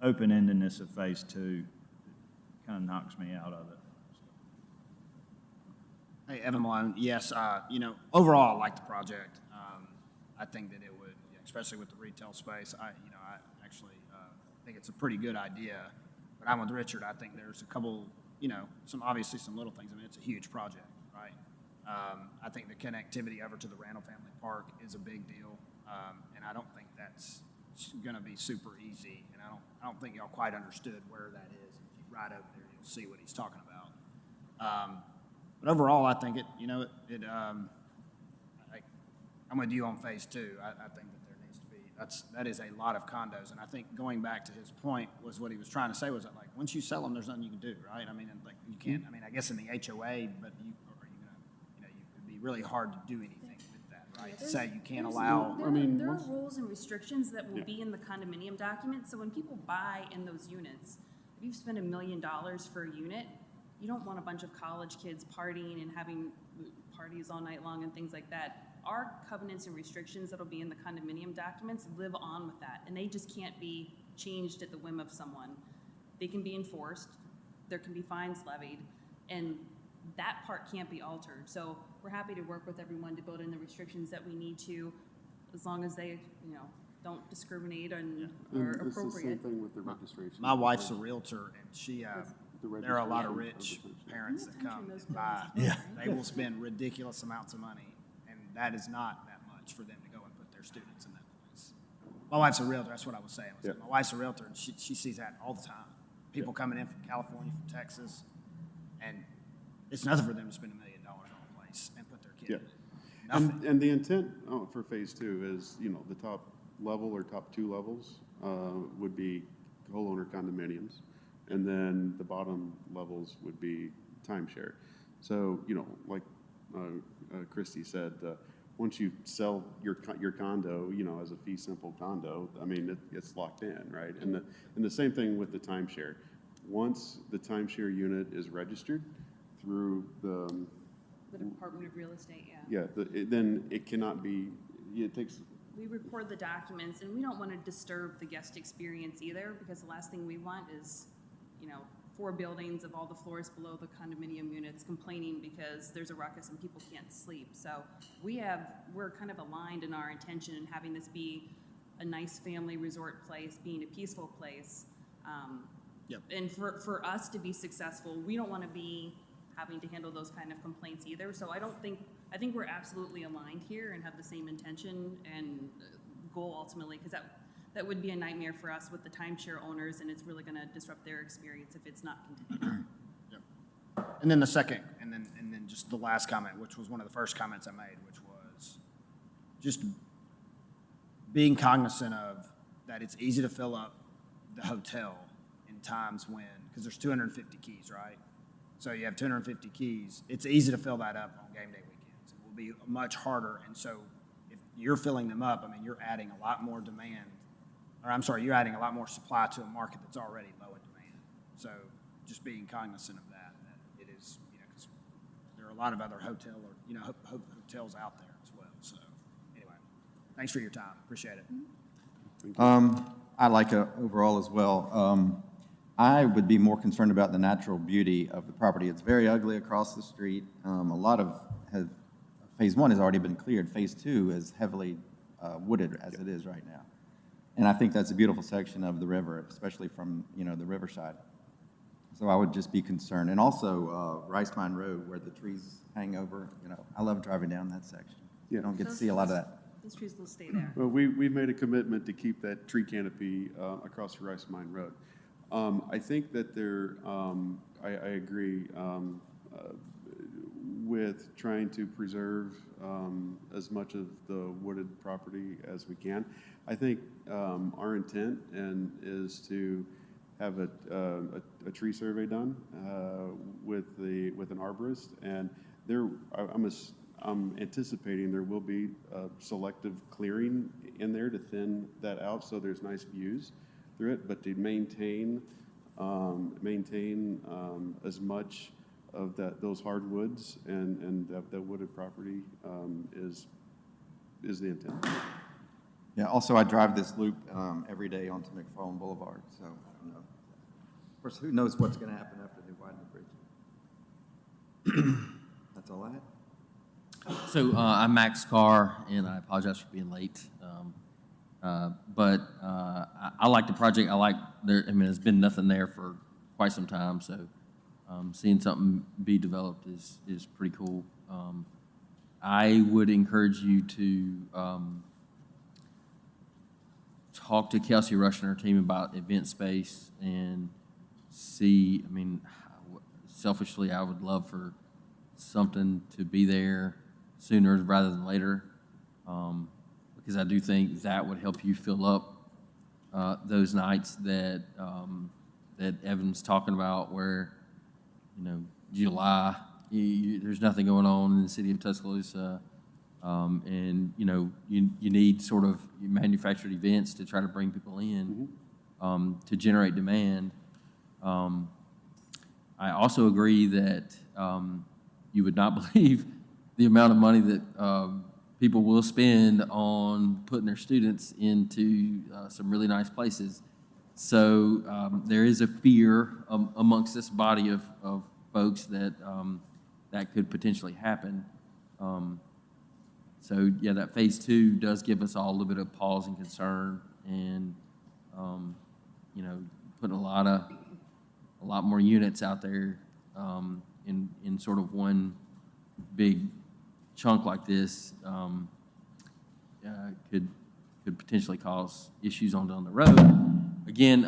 open-endedness of phase 2, it kind of knocks me out of it. Hey, Evan Malone, yes, overall, I like the project. I think that it would, especially with the retail space, I actually think it's a pretty good idea. But I'm with Richard. I think there's a couple, obviously some little things. I mean, it's a huge project, right? I think the connectivity over to the Randall Family Park is a big deal, and I don't think that's going to be super easy. And I don't think y'all quite understood where that is. If you ride over there, you'll see what he's talking about. But overall, I think I'm with you on phase 2. I think that there needs to be, that is a lot of condos. And I think going back to his point was what he was trying to say was that, like, once you sell them, there's nothing you can do, right? I mean, like, you can't, I mean, I guess in the HOA, but it'd be really hard to do anything with that, right? To say you can't allow. There are rules and restrictions that will be in the condominium document, so when people buy in those units, if you spend $1 million for a unit, you don't want a bunch of college kids partying and having parties all night long and things like that. Our covenants and restrictions that'll be in the condominium documents live on with that, and they just can't be changed at the whim of someone. They can be enforced, there can be fines levied, and that part can't be altered. So we're happy to work with everyone to build in the restrictions that we need to, as long as they, don't discriminate or It's the same appropriate. thing with the registration. My wife's a realtor, and there are a lot of registration rich of the parents that come those and buy. buildings. They will spend ridiculous amounts of money, and that is not that much for them to go and put their students in that place. My wife's a realtor, that's what I was saying. Yeah. My wife's a realtor, and she sees that all the time. People coming in from California, from Texas, and it's nothing for them to spend $1 million on a place and put their kid in it. Nothing. And the intent for phase two is, the top level or top two levels would be whole owner condominiums. And then the bottom levels would be timeshare. So, like Christy said, once you sell your condo, as a fee simple condo, it's locked in, right? And the same thing with the timeshare. Once the timeshare unit is registered through the Department of Real Estate, yeah. then it cannot be. It takes. We record the documents, and we don't want to disturb the guest experience either, because the last thing we want is, 4 buildings of all the floors below the condominium units complaining because there's a ruckus and people can't sleep. So we're kind of aligned in our intention in having this be a nice family resort place, being a peaceful place. Yep. And for us to be successful, we don't want to be having to handle those kind of complaints either. So I think we're absolutely aligned here and have the same intention and goal ultimately, because that would be a nightmare for us with the timeshare owners, and it's really going to disrupt their experience if it's not continued. Yep. And then the second, and then just the last comment, which was one of the first comments I made, which was just being cognizant of that it's easy to fill up the hotel in times when, because there's 250 keys, right? So you have 250 keys. It's easy to fill that up on game day weekends. It will be much harder. And so if you're filling them up, you're adding a lot more demand, you're adding a lot more supply to a market that's already low in demand. So just being cognizant of that it is, because there are a lot of other hotels out there as well. So anyway, thanks for your time. Appreciate it. I like it overall as well. I would be more concerned about the natural beauty of the property. It's very ugly across the street. Phase one has already been cleared. Phase two is heavily wooded as it is right now. And I think that's a beautiful section of the river, especially from, the riverside. So I would just be concerned. And also Rice Mine Road, where the trees hang over, I love driving down that section. You don't get to see a lot of that. Those trees will stay there. Well, we've made a commitment to keep that tree canopy across Rice Mine Road. I think that I agree with trying to preserve as much of the wooded property as we can. I think our intent is to have a tree survey done with an arborist, and I'm anticipating there will be a selective clearing in there to thin that out so there's nice views through it, but to maintain as much of those hardwoods and that wooded property is the intent. Yeah, also I drive this loop every day onto McFarland Boulevard, so I don't know. Of course, who knows what's going to happen after they widen the bridge. That's all I had. So I'm Max Carr, and I apologize for being late. But I like the project. There's been nothing there for quite some time, so seeing something be developed is pretty cool. I would encourage you to talk to Kelsey Rush and her team about event space and see, selfishly, I would love for something to be there sooner rather than later, because I do think that would help you fill up those nights that Evan's talking about, where July there's nothing going on in the city of Tuscaloosa, And, you need sort of manufactured events to try to bring people in, to generate demand. I also agree that you would not believe the amount of money that people will spend on putting their students into some really nice places. So there is a fear amongst this body of folks that that could potentially happen. So yeah, that phase 2 does give us all a little bit of pause and concern, and putting a lot more units out there in sort of one big chunk like this could potentially cause issues on down the road. Again,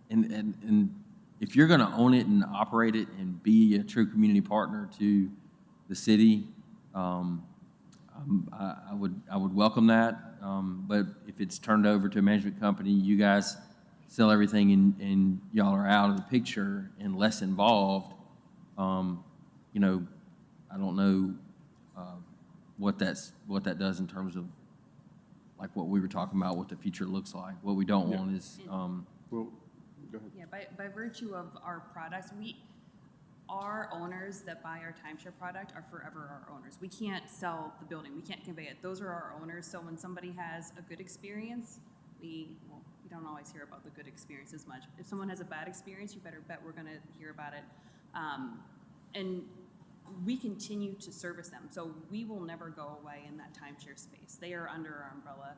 and if you're going to own it and operate it and be a true community partner to the city, I would welcome that. But if it's turned over to a management company, you guys sell everything and y'all are out of the picture and less involved, I don't know what that does in terms of like what we were talking about, what the future looks like. What we don't want is Well, go ahead. Yeah, by virtue of our products, our owners that buy our timeshare product are forever our owners. We can't sell the building, we can't convey it. Those are our owners, so when somebody has a good experience, we don't always hear about the good experience as much. If someone has a bad experience, you better bet we're gonna hear about it. And we continue to service them, so we will never go away in that timeshare space. They are under our umbrella,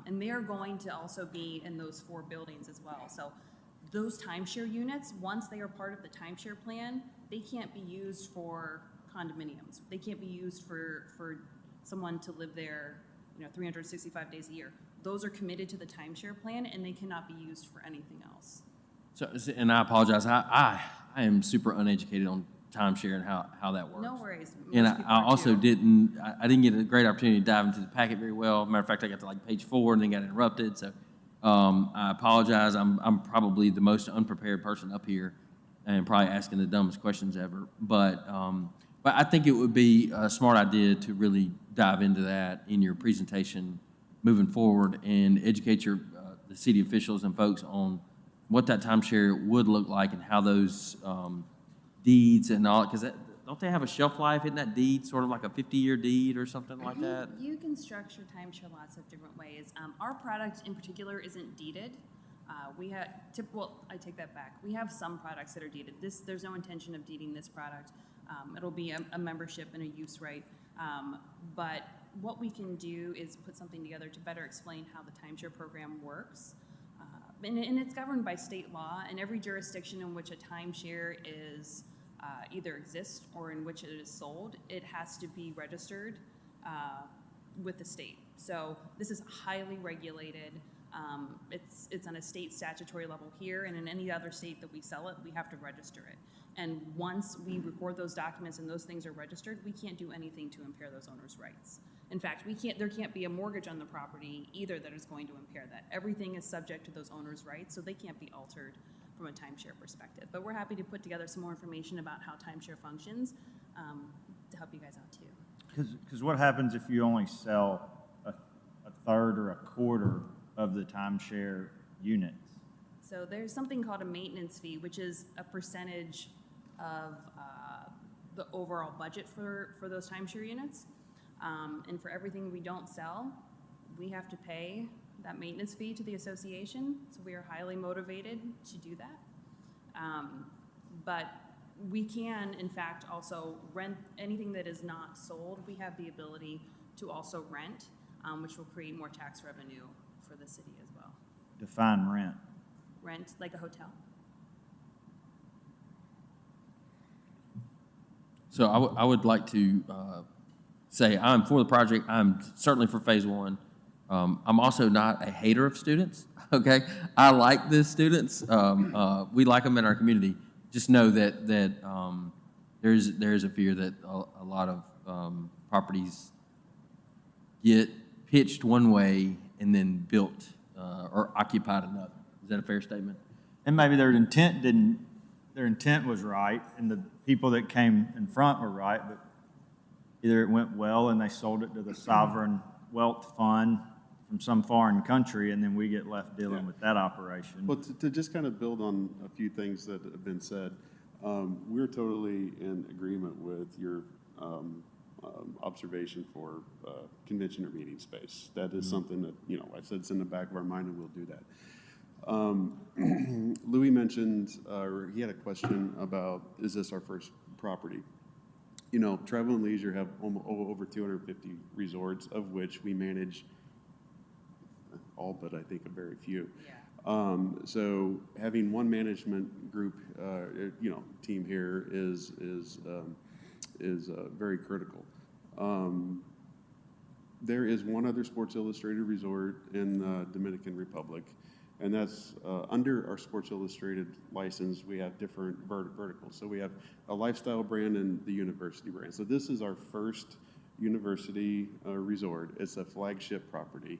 and they are going to also be in those 4 buildings as well. So those timeshare units, once they are part of the timeshare plan, they can't be used for condominiums. They can't be used for someone to live there, 365 days a year. Those are committed to the timeshare plan, and they cannot be used for anything else. so. And I apologize. I am super uneducated on timeshare and how that works. No worries. And Most people I are also too. I didn't get a great opportunity to dive into the packet very well. Matter of fact, I got to like page 4 and then got interrupted. So I apologize. I'm probably the most unprepared person up here and probably asking the dumbest questions ever. But I think it would be a smart idea to really dive into that in your presentation moving forward and educate the city officials and folks on what that timeshare would look like and how those deeds and all, because don't they have a shelf life? Isn't that deed sort of like a 50-year deed or something like that? You can structure timeshare lots of different ways. Our product in particular isn't deeded. We have I take that back. We have some products that are deeded. There's no intention of deeding this product. It'll be a membership and a use right. But what we can do is put something together to better explain how the timeshare program works. And it's governed by state law, and every jurisdiction in which a timeshare is either exists or in which it is sold, it has to be registered with the state. So this is highly regulated. It's on a state statutory level here, and in any other state that we sell it, we have to register it. And once we record those documents and those things are registered, we can't do anything to impair those owners' rights. In fact, there can't be a mortgage on the property either that is going to impair that. Everything is subject to those owners' rights, so they can't be altered from a timeshare perspective. But we're happy to put together some more information about how timeshare functions to help you guys out too. Because what happens if you only sell a third or a quarter of the timeshare units? So there's something called a maintenance fee, which is a percentage of the overall budget for those timeshare units. And for everything we don't sell, we have to pay that maintenance fee to the association. So we are highly motivated to do that. But we can, in fact, also rent anything that is not sold. We have the ability to also rent, which will create more tax revenue for the city as well. Define rent. Rent like a hotel. So I would like to say I'm for the project. I'm certainly for phase 1. I'm also not a hater of students, okay? I like the students. We like them in our community. Just know that there's a fear that a lot of properties get pitched one way and then built or occupied another. Is that a fair statement? And maybe their intent was right, and the people that came in front were right, but either it went well and they sold it to the sovereign wealth fund from some foreign country, and then we get left dealing with that operation. Well, to just kind of build on a few things that have been said, we're totally in agreement with your observation for convention or meeting space. That is something that, you know, I said it's in the back of our mind, and we'll do that. Louis mentioned, or he had a question about, is this our first property? You know, Travel and Leisure have over 250 resorts, of which we manage all but I think a very few. So having one management group, you know, team here is very critical. There is one other Sports Illustrated resort in the Dominican Republic, and that's under our Sports Illustrated license. We have different verticals. So we have a lifestyle brand and the university brand. So this is our first university resort. It's a flagship property.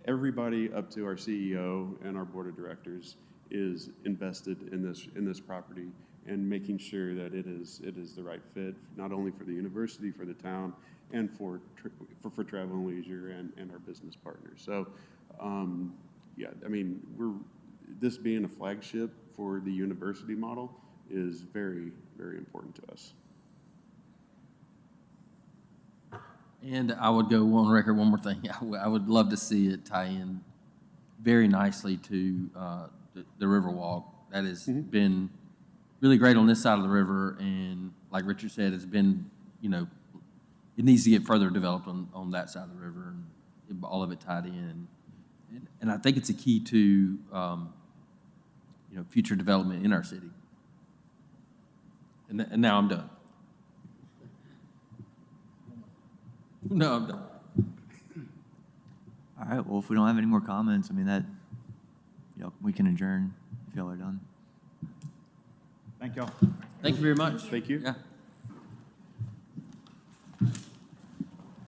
Everybody up to our CEO and our board of directors is invested in this property and making sure that it is the right fit, not only for the university, for the town, and for Travel and Leisure and our business partners. So, yeah, I mean, this being a flagship for the university model is very, very important to us. And I would go on record, one more thing. I would love to see it tie in very nicely to the Riverwalk. That has been really great on this side of the river, and like Richard said, it's been, you know, it needs to get further developed on that side of the river, and all of it tied in. And I think it's a key to, you know, future development in our city. And now I'm done. No, I'm done. All right, well, if we don't have any more comments, I mean, that, you know, we can adjourn if y'all are done. Thank y'all. Thank you very much. Thank you. Yeah.